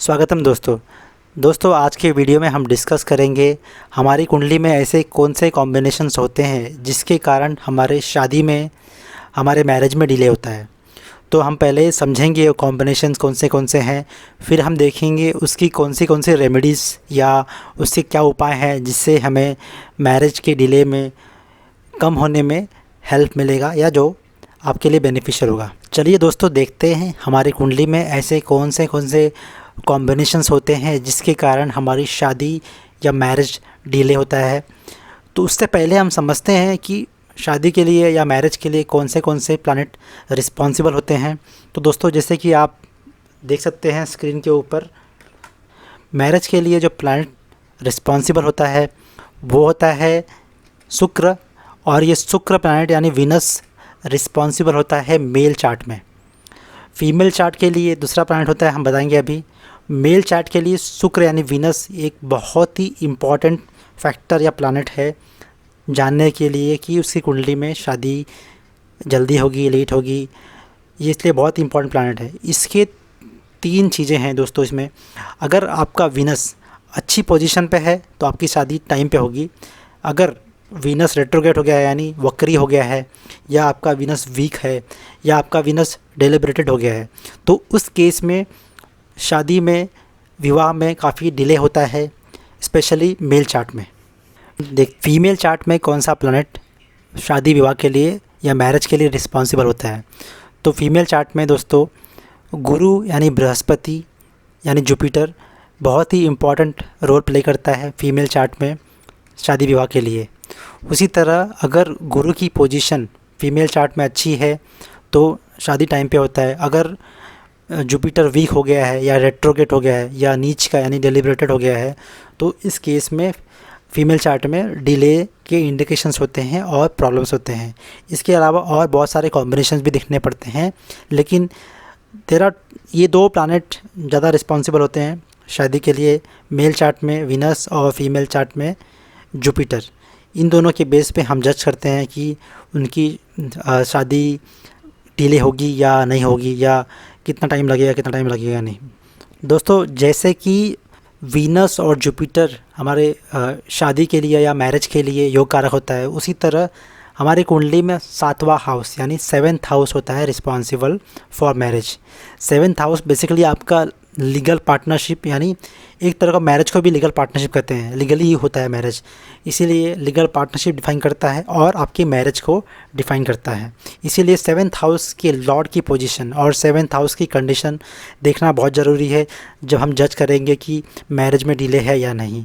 स्वागतम दोस्तों आज के वीडियो में हम डिस्कस करेंगे हमारी कुंडली में ऐसे कौन से कॉम्बिनेशंस होते हैं जिसके कारण हमारे शादी में हमारे मैरिज में डिले होता है। तो हम पहले समझेंगे वो कॉम्बिनेशंस कौन से हैं, फिर हम देखेंगे उसकी कौन सी रेमेडीज़ या उससे क्या उपाय हैं जिससे हमें मैरिज के डिले में कम होने में हेल्प मिलेगा या जो आपके लिए बेनिफिशियल होगा। चलिए दोस्तों देखते हैं हमारी कुंडली में ऐसे कौन से कॉम्बिनेशंस होते हैं जिसके कारण हमारी शादी या मैरिज डिले होता है। तो उससे पहले हम समझते हैं कि शादी के लिए या मैरिज के लिए कौन से प्लैनेट रिस्पॉन्सिबल होते हैं। तो दोस्तों जैसे कि आप देख सकते हैं स्क्रीन के ऊपर, मैरिज के लिए जो प्लैनेट रिस्पॉन्सिबल होता है वो होता है शुक्र, और ये शुक्र प्लैनेट यानी वीनस रिस्पॉन्सिबल होता है मेल चार्ट में। फीमेल चार्ट के लिए दूसरा प्लैनेट होता है, हम बताएंगे अभी। मेल चार्ट के लिए शुक्र यानी वीनस एक बहुत ही इम्पॉर्टेंट फैक्टर या प्लैनेट है जानने के लिए कि उसकी कुंडली में शादी जल्दी होगी लेट होगी, ये इसलिए बहुत इम्पॉर्टेंट प्लैनेट है। इसके 3 चीज़ें हैं दोस्तों इसमें। अगर आपका वीनस अच्छी पोजीशन पे है तो आपकी शादी टाइम पे होगी। अगर वीनस रेट्रोग्रेड हो गया है यानी वक्री हो गया है, या आपका वीनस वीक है, या आपका वीनस डेलिब्रेटेड हो गया है, तो उस केस में शादी में विवाह में काफ़ी डिले होता है, स्पेशली मेल चार्ट में। फीमेल चार्ट में कौन सा प्लैनेट शादी विवाह के लिए या मैरिज के लिए रिस्पॉन्सिबल होता है। तो फीमेल चार्ट में दोस्तों गुरु यानी बृहस्पति यानी जुपिटर बहुत ही इम्पॉर्टेंट रोल प्ले करता है फीमेल चार्ट में शादी विवाह के लिए। उसी तरह अगर गुरु की पोजीशन फीमेल चार्ट में अच्छी है तो शादी टाइम पे होता है। अगर जुपिटर वीक हो गया है या रेट्रोग्रेड हो गया है या नीच का यानी डेलिब्रेटेड हो गया है तो इस केस में फीमेल चार्ट में डिले के इंडिकेशंस होते हैं और प्रॉब्लम्स होते हैं। इसके अलावा और बहुत सारे कॉम्बिनेशंस भी दिखने पड़ते हैं, लेकिन ये 2 प्लैनेट ज़्यादा रिस्पॉन्सिबल होते हैं शादी के लिए, मेल चार्ट में वीनस और फीमेल चार्ट में जुपिटर। इन दोनों के बेस पे हम जज करते हैं कि उनकी शादी डिले होगी या नहीं होगी, या कितना टाइम लगेगा नहीं। दोस्तों जैसे कि वीनस और जुपिटर हमारे शादी के लिए या मैरिज के लिए योग कारक होता है, उसी तरह हमारी कुंडली में 7वां हाउस यानी 7th हाउस होता है responsible for marriage. 7th house basically आपका लीगल पार्टनरशिप, यानी एक तरह का मैरिज को भी लीगल पार्टनरशिप कहते हैं, लीगली ही होता है मैरिज, इसीलिए लीगल पार्टनरशिप डिफ़ाइन करता है और आपकी मैरिज को डिफ़ाइन करता है। इसीलिए 7th हाउस के लॉर्ड की पोजीशन और 7th हाउस की कंडीशन देखना बहुत ज़रूरी है जब हम जज करेंगे कि मैरिज में डिले है या नहीं।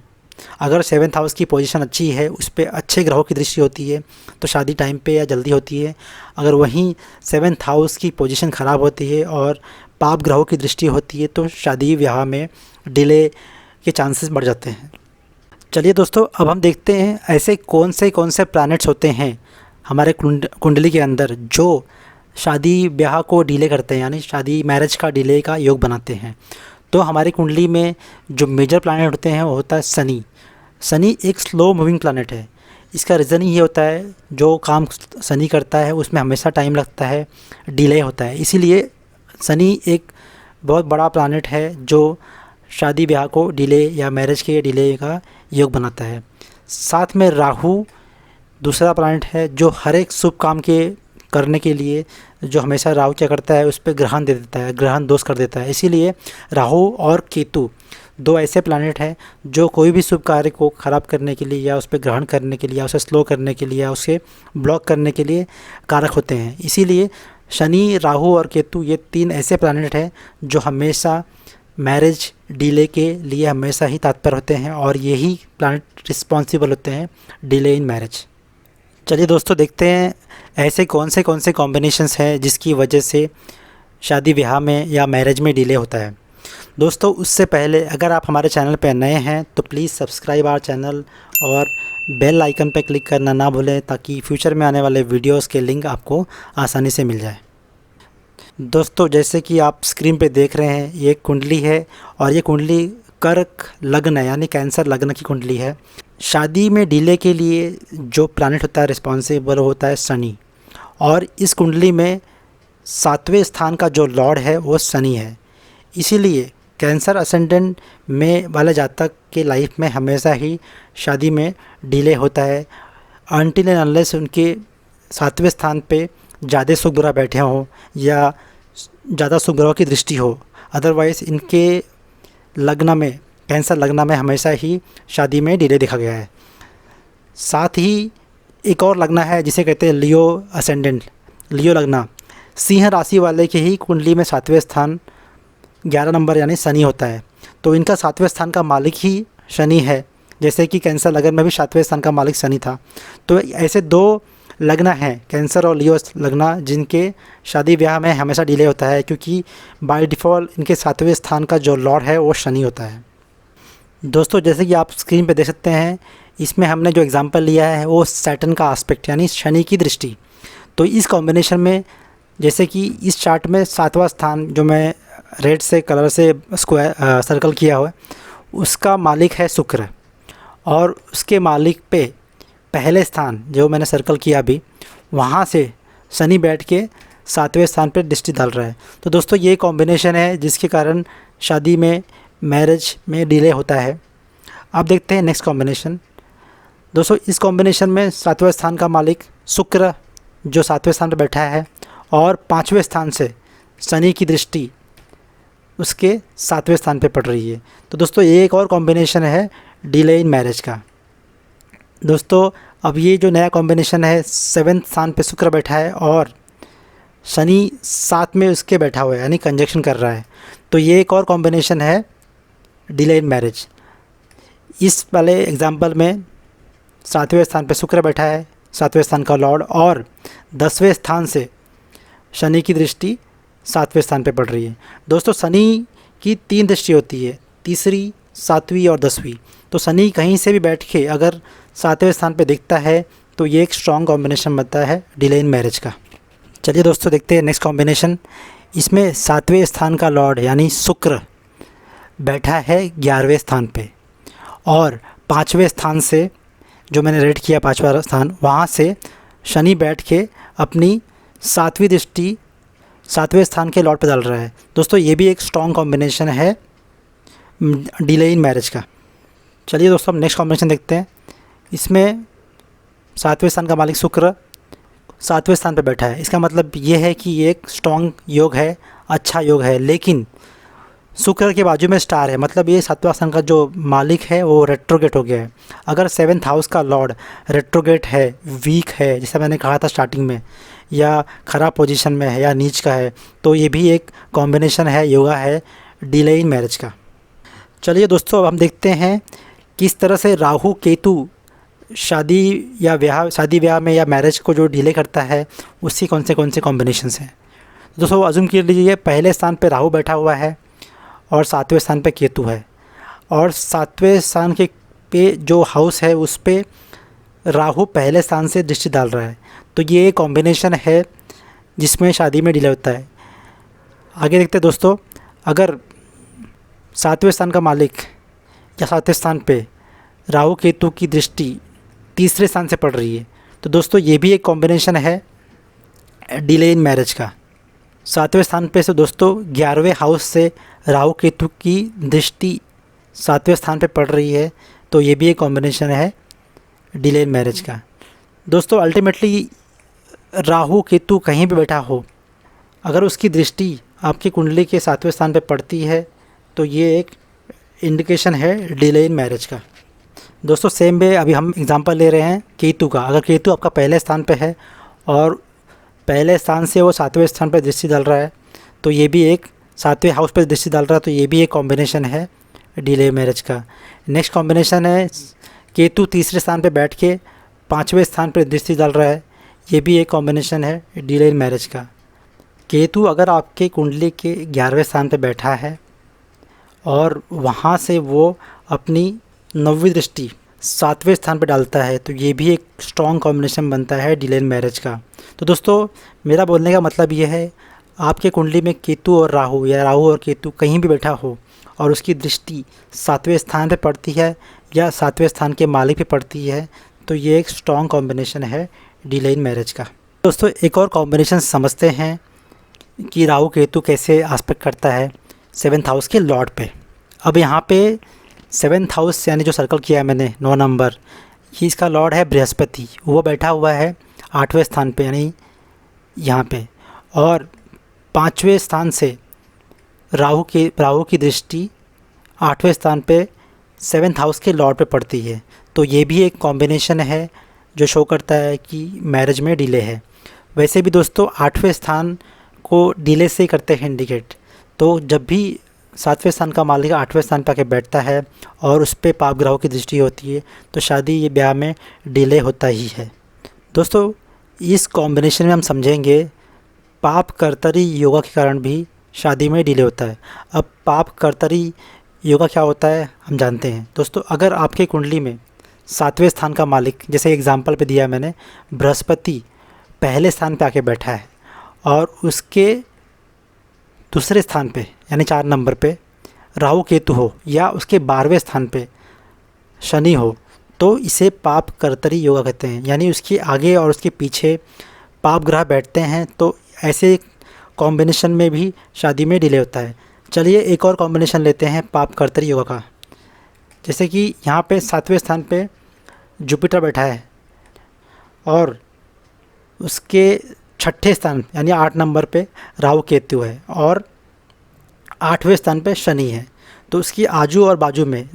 अगर 7th हाउस की पोजीशन अच्छी है, उस पर अच्छे ग्रहों की दृष्टि होती है तो शादी टाइम पे या जल्दी होती है। अगर वहीं 7th हाउस की पोजीशन ख़राब होती है और पाप ग्रहों की दृष्टि होती है तो शादी विवाह में डिले के चांसेस बढ़ जाते हैं। चलिए दोस्तों अब हम देखते हैं ऐसे कौन से प्लैनेट्स होते हैं हमारे कुंडली के अंदर जो शादी ब्याह को डिले करते हैं, यानी शादी मैरिज का डिले का योग बनाते हैं। तो हमारी कुंडली में जो मेजर प्लैनेट होते हैं वो होता है शनि। शनि एक स्लो मूविंग प्लैनेट है। इसका रीज़न ये होता है जो काम शनि करता है उसमें हमेशा टाइम लगता है, डिले होता है। इसीलिए शनि एक बहुत बड़ा प्लैनेट है जो शादी ब्याह को डिले या मैरिज के डिले का योग बनाता है। साथ में राहु दूसरा प्लैनेट है जो हर एक शुभ काम के करने के लिए जो हमेशा राहु क्या करता है उस पर ग्रहण दे देता है, ग्रहण दोष कर देता है। इसीलिए राहु और केतु 2 ऐसे प्लैनेट हैं जो कोई भी शुभ कार्य को ख़राब करने के लिए या उस पर ग्रहण करने के लिए या उसे स्लो करने के लिए या उसे ब्लॉक करने के लिए कारक होते हैं। इसीलिए शनि, राहु और केतु ये 3 ऐसे प्लैनेट हैं जो हमेशा मैरिज डिले के लिए हमेशा ही तत्पर होते हैं और यही प्लैनेट रिस्पॉन्सिबल होते हैं डिले इन मैरिज। चलिए दोस्तों देखते हैं ऐसे कौन से कॉम्बिनेशंस हैं जिसकी वजह से शादी ब्याह में या मैरिज में डिले होता है। दोस्तों उससे पहले अगर आप हमारे चैनल पर नए हैं तो प्लीज़ सब्सक्राइब आवर चैनल और बेल आइकन पर क्लिक करना ना भूलें ताकि फ्यूचर में आने वाले वीडियोस के लिंक आपको आसानी से मिल जाए। दोस्तों जैसे कि आप स्क्रीन पे देख रहे हैं ये कुंडली है और ये कुंडली कर्क लग्न है यानी कैंसर लग्न की कुंडली है। शादी में डिले के लिए जो प्लैनेट होता है रिस्पॉन्सिबल होता है शनि, और इस कुंडली में 7वें स्थान का जो लॉर्ड है वो शनि है। इसीलिए कैंसर असेंडेंट में वाले जातक के लाइफ में हमेशा ही शादी में डिले होता है अनटिल एंड अनलेस उनके 7वें स्थान पे ज़्यादा सुख ग्रह बैठे हों या ज़्यादा सुख ग्रहों की दृष्टि हो। अदरवाइज़ इनके लग्न में, कैंसर लग्न में हमेशा ही शादी में डिले देखा गया है। साथ ही एक और लग्न है जिसे कहते हैं लियो असेंडेंट, लियो लग्न। सिंह राशि वाले के ही कुंडली में 7वें स्थान 11 नंबर यानी शनि होता है, तो इनका 7वें स्थान का मालिक ही शनि है, जैसे कि कैंसर लग्न में भी 7वें स्थान का मालिक शनि था। तो ऐसे 2 लग्न हैं, कैंसर और लियो लग्न, जिनके शादी ब्याह में हमेशा डिले होता है, क्योंकि बाय डिफ़ॉल्ट इनके 7वें स्थान का जो लॉर्ड है वो शनि होता है। दोस्तों, जैसे कि आप स्क्रीन पे देख सकते हैं, इसमें हमने जो एग्जांपल लिया है वो सैटर्न का एस्पेक्ट यानी शनि की दृष्टि। तो इस कॉम्बिनेशन में, जैसे कि इस चार्ट में 7वां स्थान जो मैं रेड से कलर से स्क्वायर सर्कल किया हुआ है, उसका मालिक है शुक्र, और उसके मालिक पे पहले स्थान जो मैंने सर्कल किया अभी, वहाँ से शनि बैठ के 7वें स्थान पे दृष्टि डाल रहा है। तो दोस्तों, ये कॉम्बिनेशन है जिसके कारण शादी में, मैरिज में डिले होता है। अब देखते हैं नेक्स्ट कॉम्बिनेशन। दोस्तों, इस कॉम्बिनेशन में 7वें स्थान का मालिक शुक्र जो 7वें स्थान पर बैठा है, और 5वें स्थान से शनि की दृष्टि उसके 7वें स्थान पे पड़ रही है। तो दोस्तों, ये एक और कॉम्बिनेशन है डिले इन मैरिज का। दोस्तों, अब ये जो नया कॉम्बिनेशन है, 7वें स्थान पे शुक्र बैठा है और शनि 7 में उसके बैठा हुआ है यानी कंजक्शन कर रहा है। तो ये एक और कॉम्बिनेशन है डिले इन मैरिज। इस वाले एग्जांपल में 7वें स्थान पे शुक्र बैठा है, 7वें स्थान का लॉर्ड, और 10वें स्थान से शनि की दृष्टि 7वें स्थान पे पड़ रही है। दोस्तों, शनि की 3 दृष्टि होती है, तीसरी, 7वीं और 10वीं। तो शनि कहीं से भी बैठ के अगर 7वें स्थान पे दिखता है तो ये एक स्ट्रॉन्ग कॉम्बिनेशन बनता है डिले इन मैरिज का। चलिए दोस्तों, देखते हैं नेक्स्ट कॉम्बिनेशन। इसमें 7वें स्थान का लॉर्ड यानी शुक्र बैठा है 11वें स्थान पे, और 5वें स्थान से जो मैंने रेड किया 5वां स्थान, वहाँ से शनि बैठ के अपनी 7वीं दृष्टि 7वें स्थान के लॉर्ड पे डाल रहा है। दोस्तों, ये भी एक स्ट्रॉन्ग कॉम्बिनेशन है डिले इन मैरिज का। चलिए दोस्तों, हम नेक्स्ट कॉम्बिनेशन देखते हैं। इसमें 7वें स्थान का मालिक शुक्र 7वें स्थान पे बैठा है। इसका मतलब ये है कि ये एक स्ट्रॉन्ग योग है, अच्छा योग है, लेकिन शुक्र के बाजू में स्टार है, मतलब ये 7वां स्थान का जो मालिक है वो रेट्रोगेट हो गया है। अगर 7th हाउस का लॉर्ड रेट्रोगेट है, वीक है, जैसा मैंने कहा था स्टार्टिंग में, या ख़राब पोजीशन में है या नीच का है, तो ये भी एक कॉम्बिनेशन है, योगा है डिले इन मैरिज का। चलिए दोस्तों, अब हम देखते हैं किस तरह से राहु केतु शादी ब्याह में या मैरिज को जो डिले करता है, उसकी कौन से कॉम्बिनेशंस हैं। दोस्तों, अज़ूम कर लीजिए पहले स्थान पे राहु बैठा हुआ है और 7वें स्थान पे केतु है, और 7वें स्थान के पे जो हाउस है उस पे राहु पहले स्थान से दृष्टि डाल रहा है। तो ये कॉम्बिनेशन है जिसमें शादी में डिले होता है। आगे देखते हैं दोस्तों, अगर 7वें स्थान का मालिक या 7वें स्थान पे राहु केतु की दृष्टि 3रे स्थान से पड़ रही है, तो दोस्तों ये भी एक कॉम्बिनेशन है डिले इन मैरिज का। 7वें स्थान पे से दोस्तों 11वें हाउस से राहु केतु की दृष्टि 7वें स्थान पे पड़ रही है, तो ये भी एक कॉम्बिनेशन है डिले इन मैरिज का। दोस्तों, अल्टीमेटली राहु केतु कहीं भी बैठा हो, अगर उसकी दृष्टि आपकी कुंडली के 7वें स्थान पे पड़ती है तो ये एक इंडिकेशन है डिले इन मैरिज का। दोस्तों, सेम वे अभी हम एग्जांपल ले रहे हैं केतु का। अगर केतु आपका पहले स्थान पे है और पहले स्थान से वो 7वें स्थान पर दृष्टि डाल रहा है, तो ये भी एक 7वें हाउस पर दृष्टि डाल रहा है, तो ये भी एक कॉम्बिनेशन है डिले मैरिज का। नेक्स्ट कॉम्बिनेशन है केतु 3रे स्थान पे बैठ के 5वें स्थान पर दृष्टि डाल रहा है, ये भी एक कॉम्बिनेशन है डिले मैरिज का। केतु अगर आपके कुंडली के 11वें स्थान पे बैठा है और वहाँ से वो अपनी 9वीं दृष्टि 7वें स्थान पर डालता है, तो ये भी एक स्ट्रॉन्ग कॉम्बिनेशन बनता है डिले मैरिज का। तो दोस्तों, मेरा बोलने का मतलब ये है, आपके कुंडली में केतु और राहु या राहु और केतु कहीं भी बैठा हो और उसकी दृष्टि 7वें स्थान पे पड़ती है या 7वें स्थान के मालिक पे पड़ती है, तो ये एक स्ट्रॉन्ग कॉम्बिनेशन है डिले इन मैरिज का। दोस्तों, एक और कॉम्बिनेशन समझते हैं कि राहु केतु कैसे एस्पेक्ट करता है। सेवन्थ हाउस के लॉर्ड पे। अब यहाँ पे सेवन्थ हाउस यानी जो सर्कल किया है मैंने 9 नंबर, ये इसका लॉर्ड है बृहस्पति, वो बैठा हुआ है 8वें स्थान पे यानी यहाँ पे। और 5वें स्थान से राहु की दृष्टि 8वें स्थान पे सेवन्थ हाउस के लॉर्ड पे पड़ती है। तो ये भी एक कॉम्बिनेशन है जो शो करता है कि मैरिज में डिले है। वैसे भी दोस्तों 8वें स्थान को डिले से करते हैं इंडिकेट। तो जब भी 7वें स्थान का मालिक 8वें स्थान पर आके बैठता है और उस पर पाप ग्रहों की दृष्टि होती है तो शादी ये ब्याह में डिले होता ही है। दोस्तों इस कॉम्बिनेशन में हम समझेंगे पाप कर्तरी योगा के कारण भी शादी में डिले होता है। अब पाप कर्तरी योगा क्या होता है हम जानते हैं। दोस्तों अगर आपके कुंडली में 7वें स्थान का मालिक, जैसे एग्जाम्पल पे दिया मैंने, बृहस्पति पहले स्थान पे आके बैठा है और उसके दूसरे स्थान पे यानी 4 नंबर पे राहु केतु हो या उसके 12वें स्थान पे शनि हो, तो इसे पाप कर्तरी योगा कहते हैं। यानी उसके आगे और उसके पीछे पाप ग्रह बैठते हैं तो ऐसे कॉम्बिनेशन में भी शादी में डिले होता है। चलिए एक और कॉम्बिनेशन लेते हैं पाप कर्तरी योगा का। जैसे कि यहाँ पे 7वें स्थान पे जुपिटर बैठा है और उसके 6ठे स्थान यानी 8 नंबर पे राहु केतु है और 8वें स्थान पे शनि है। तो उसकी आजू और बाजू में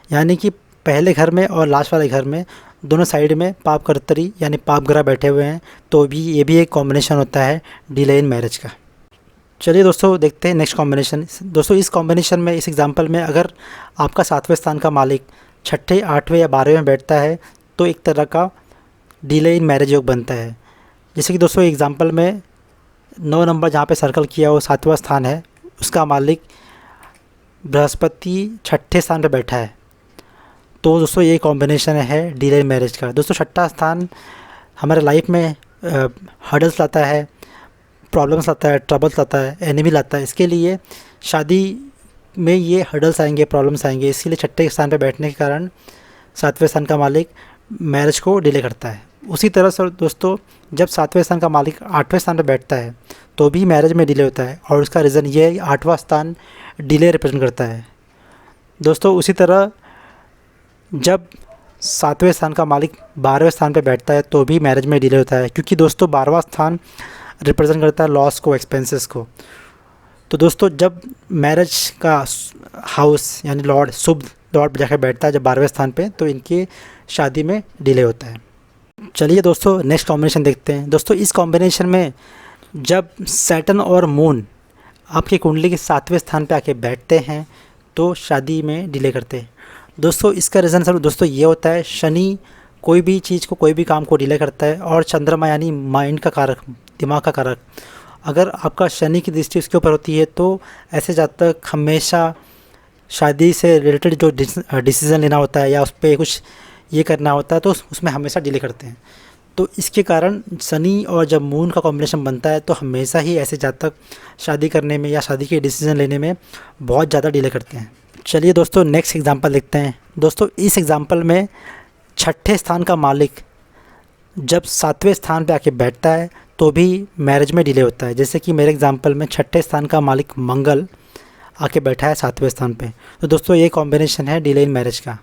यानी कि पहले घर में और लास्ट वाले घर में दोनों साइड में पाप कर्तरी यानी पाप ग्रह बैठे हुए हैं, तो भी ये भी एक कॉम्बिनेशन होता है डिले इन मैरिज का। चलिए दोस्तों देखते हैं नेक्स्ट कॉम्बिनेशन। दोस्तों इस कॉम्बिनेशन में, इस एग्जांपल में, अगर आपका 7वें स्थान का मालिक 6ठे 8वें या 12वें में बैठता है तो एक तरह का डिले इन मैरिज योग बनता है। जैसे कि दोस्तों एग्जांपल में 9 नंबर जहाँ पे सर्कल किया वो 7वां स्थान है, उसका मालिक बृहस्पति 6ठे स्थान पे बैठा है। तो दोस्तों ये कॉम्बिनेशन है डिले इन मैरिज का। दोस्तों 6ठा स्थान हमारे लाइफ में हर्डल्स लाता है, प्रॉब्लम्स लाता है, ट्रबल्स लाता है, एनिमी लाता है। इसके लिए शादी में ये हर्डल्स आएंगे, प्रॉब्लम्स आएंगे। इसीलिए 6ठे स्थान पे बैठने के कारण 7वें स्थान का मालिक मैरिज को डिले करता है। उसी तरह से दोस्तों जब 7वें स्थान का मालिक 8वें स्थान पर बैठता है तो भी मैरिज में डिले होता है और उसका रीज़न ये है 8वां स्थान डिले रिप्रेजेंट करता है। दोस्तों उसी तरह जब 7वें स्थान का मालिक 12वें स्थान पर बैठता है तो भी मैरिज में डिले होता है, क्योंकि दोस्तों 12वां स्थान रिप्रेजेंट करता है लॉस को, एक्सपेंसेस को। तो दोस्तों जब मैरिज का हाउस यानी लॉर्ड, शुभ लॉर्ड जाकर बैठता है जब 12वें स्थान पे, तो इनकी शादी में डिले होता है। चलिए दोस्तों नेक्स्ट कॉम्बिनेशन देखते हैं। दोस्तों इस कॉम्बिनेशन में जब सैटर्न और मून आपकी कुंडली के 7वें स्थान पे आके बैठते हैं तो शादी में डिले करते हैं। दोस्तों इसका रीज़न सर दोस्तों ये होता है, शनि कोई भी चीज़ को, कोई भी काम को डिले करता है और चंद्रमा यानी माइंड का कारक, दिमाग का कारक, अगर आपका शनि की दृष्टि उसके ऊपर होती है तो ऐसे जातक हमेशा शादी से रिलेटेड जो डिसीज़न लेना होता है या उस पर कुछ ये करना होता है तो उसमें हमेशा डिले करते हैं। तो इसके कारण शनि और जब मून का कॉम्बिनेशन बनता है तो हमेशा ही ऐसे जातक शादी करने में या शादी के डिसीज़न लेने में बहुत ज़्यादा डिले करते हैं। चलिए दोस्तों नेक्स्ट एग्जांपल देखते हैं। दोस्तों इस एग्जांपल में 6ठे स्थान का मालिक जब 7वें स्थान पे आके बैठता है तो भी मैरिज में डिले होता है। जैसे कि मेरे एग्जांपल में 6ठे स्थान का मालिक मंगल आके बैठा है 7वें स्थान पे, तो दोस्तों ये कॉम्बिनेशन है डिले इन मैरिज का।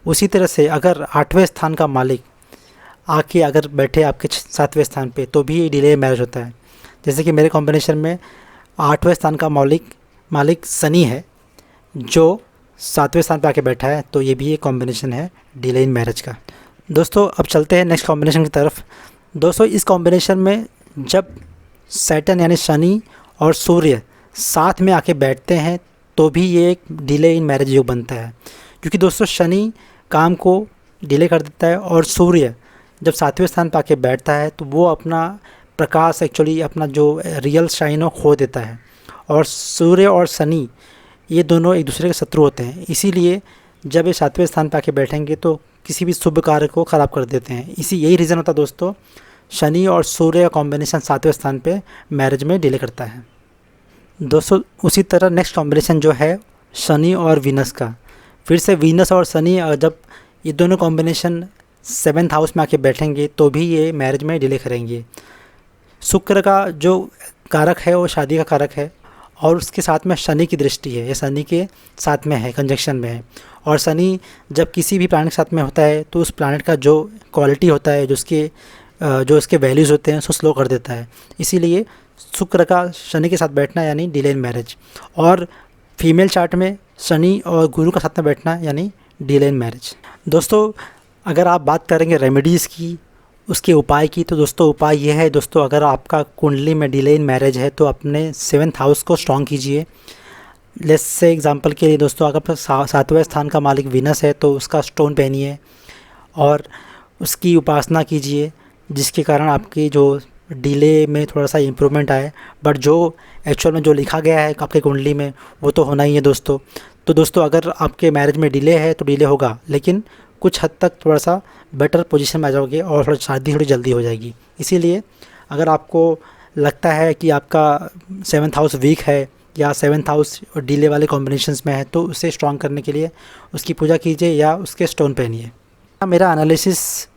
उसी तरह से अगर 8वें स्थान का मालिक आके अगर बैठे आपके 7वें स्थान पे तो भी डिले मैरिज होता है। जैसे कि मेरे कॉम्बिनेशन में 8वें स्थान का मालिक शनि है जो 7वें स्थान पे आके बैठा है, तो ये भी एक कॉम्बिनेशन है डिले इन मैरिज का। दोस्तों अब चलते हैं नेक्स्ट कॉम्बिनेशन की तरफ। दोस्तों इस कॉम्बिनेशन में जब सैटर्न यानी शनि और सूर्य साथ में आके बैठते हैं तो भी ये एक डिले इन मैरिज योग बनता है, क्योंकि दोस्तों शनि काम को डिले कर देता है और सूर्य जब 7वें स्थान पर आके बैठता है तो वो अपना प्रकाश, एक्चुअली अपना जो रियल शाइन हो खो देता है। और सूर्य और शनि ये दोनों एक दूसरे के शत्रु होते हैं, इसीलिए जब ये 7वें स्थान पर आके बैठेंगे तो किसी भी शुभ कार्य को ख़राब कर देते हैं। यही रीज़न होता है दोस्तों, शनि और सूर्य का कॉम्बिनेशन 7वें स्थान पे मैरिज में डिले करता है। दोस्तों उसी तरह नेक्स्ट कॉम्बिनेशन जो है शनि और वीनस का, फिर से वीनस और शनि जब ये दोनों कॉम्बिनेशन 7th हाउस में आके बैठेंगे तो भी ये मैरिज में डिले करेंगे। शुक्र का जो कारक है वो शादी का कारक है और उसके साथ में शनि की दृष्टि है, ये शनि के साथ में है, कंजक्शन में है। और शनि जब किसी भी प्लैनेट के साथ में होता है तो उस प्लैनेट का जो क्वालिटी होता है, जो उसके वैल्यूज़ होते हैं उसको स्लो कर देता है। इसीलिए शुक्र का शनि के साथ बैठना यानी डिले इन मैरिज, और फीमेल चार्ट में शनि और गुरु का साथ में बैठना यानी डिले इन मैरिज। दोस्तों अगर आप बात करेंगे रेमेडीज़ की, उसके उपाय की, तो दोस्तों उपाय ये है दोस्तों, अगर आपका कुंडली में डिले इन मैरिज है तो अपने 7th हाउस को स्ट्रॉन्ग कीजिए। लेट्स से एग्जांपल के लिए दोस्तों, अगर 7वें स्थान का मालिक वीनस है तो उसका स्टोन पहनिए और उसकी उपासना कीजिए, जिसके कारण आपकी जो डिले में थोड़ा सा इम्प्रूवमेंट आए। बट जो एक्चुअल में जो लिखा गया है आपके कुंडली में वो तो होना ही है दोस्तों। तो दोस्तों अगर आपके मैरिज में डिले है तो डिले होगा, लेकिन कुछ हद तक थोड़ा सा बेटर पोजीशन में आ जाओगे और थोड़ा शादी थोड़ी जल्दी हो जाएगी। इसीलिए अगर आपको लगता है कि आपका 7th हाउस वीक है या 7th हाउस डिले वाले कॉम्बिनेशंस में है तो उसे स्ट्रॉन्ग करने के लिए उसकी पूजा कीजिए या उसके स्टोन पहनिए। मेरा एनालिसिस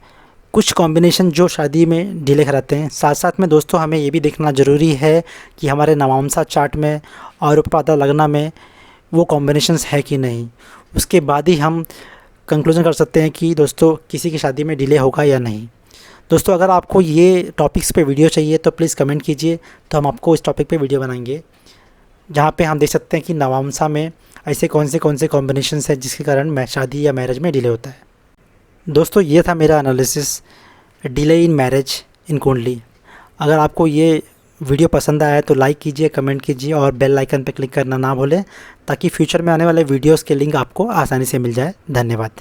कुछ कॉम्बिनेशन जो शादी में डिले कराते हैं। साथ साथ में दोस्तों हमें ये भी देखना ज़रूरी है कि हमारे नवामसा चार्ट में और उपपादा लगना में वो कॉम्बिनेशंस है कि नहीं, उसके बाद ही हम कंक्लूजन कर सकते हैं कि दोस्तों किसी की शादी में डिले होगा या नहीं। दोस्तों अगर आपको ये टॉपिक्स पे वीडियो चाहिए तो प्लीज़ कमेंट कीजिए, तो हम आपको इस टॉपिक पे वीडियो बनाएंगे जहाँ पे हम देख सकते हैं कि नवामसा में ऐसे कौन से कॉम्बिनेशंस हैं जिसके कारण शादी या मैरिज में डिले होता है। दोस्तों ये था मेरा analysis delay in marriage in कुंडली। अगर आपको ये वीडियो पसंद आया तो लाइक कीजिए, कमेंट कीजिए और बेल आइकन पर क्लिक करना ना भूलें, ताकि फ्यूचर में आने वाले वीडियोस के लिंक आपको आसानी से मिल जाए। धन्यवाद।